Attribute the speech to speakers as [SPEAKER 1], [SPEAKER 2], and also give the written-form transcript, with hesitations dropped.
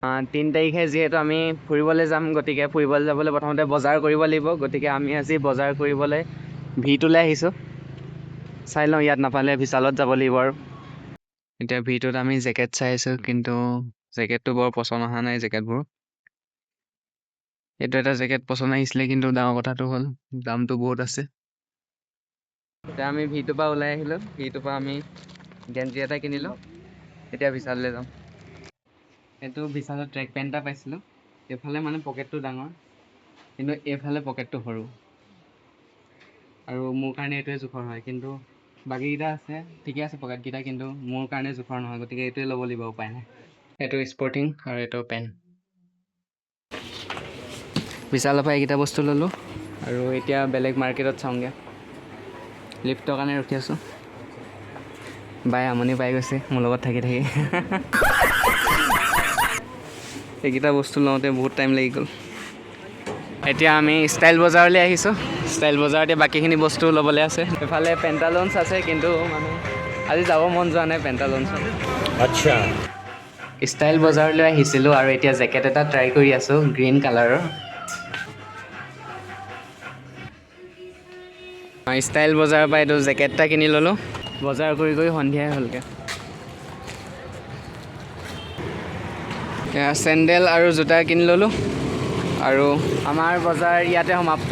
[SPEAKER 1] 3 তাৰিখে যিহেতু আমি ফুৰিবলৈ যাম, গতিকে ফুৰিবলৈ যাবলৈ প্ৰথমতে বজাৰ কৰিব লাগিব। গতিকে আমি আজি বজাৰ কৰিবলৈ ভিটোলৈ আহিছোঁ। চাই লওঁ, ইয়াত নাপালে বিশালত যাব লাগিব আৰু। এতিয়া ভিটোত আমি জেকেট চাই আছোঁ, কিন্তু জেকেটটো বৰ পচন্দ অহা নাই জেকেটবোৰ। এইটো এটা জেকেট পচন্দ আহিছিলে, কিন্তু ডাঙৰ কথাটো হ'ল দামটো বহুত আছে। এতিয়া আমি ভিটোৰ পৰা ওলাই আহিলোঁ। ভিটোৰ পৰা আমি গেঞ্জি এটা কিনিলোঁ। এতিয়া বিশাললৈ যাম। এইটো বিশালত ট্ৰেক পেণ্ট এটা পাইছিলোঁ। এইফালে মানে পকেটটো ডাঙৰ, কিন্তু এইফালে পকেটটো সৰু। আৰু মোৰ কাৰণে এইটোৱে জোখৰ হয়, কিন্তু বাকীকেইটা আছে ঠিকে আছে পকেটকেইটা, কিন্তু মোৰ কাৰণে জোখৰ নহয়। গতিকে এইটোৱে ল'ব লাগিব, উপায় নাই। এইটো স্পৰ্টিং আৰু এইটো পেণ্ট। বিশালৰ পৰা এইকেইটা বস্তু ল'লোঁ আৰু এতিয়া বেলেগ মাৰ্কেটত চাওঁগৈ। লিফ্টৰ কাৰণে ৰখি আছোঁ। বাই আমনি পাই গৈছে মোৰ লগত থাকি থাকি। এইকেইটা বস্তু লওঁতে বহুত টাইম লাগি গ'ল। এতিয়া আমি ষ্টাইল বজাৰলৈ আহিছোঁ। ষ্টাইল বজাৰতে বাকীখিনি বস্তু ল'বলৈ আছে। এফালে পেণ্টালুনছ আছে, কিন্তু মানে আজি যাব মন যোৱা নাই পেণ্টালুনছত। আচ্ছা, ষ্টাইল বজাৰলৈ আহিছিলোঁ আৰু এতিয়া জেকেট এটা ট্ৰাই কৰি আছোঁ গ্ৰীণ কালাৰৰ। ষ্টাইল বজাৰৰ পৰা এইটো জেকেট এটা কিনি ল'লোঁ। বজাৰ কৰি কৰি সন্ধিয়াই হ'লগৈ। চেণ্ডেল আৰু জোতা কিনি ল'লোঁ আৰু আমাৰ বজাৰ ইয়াতে সমাপ্ত।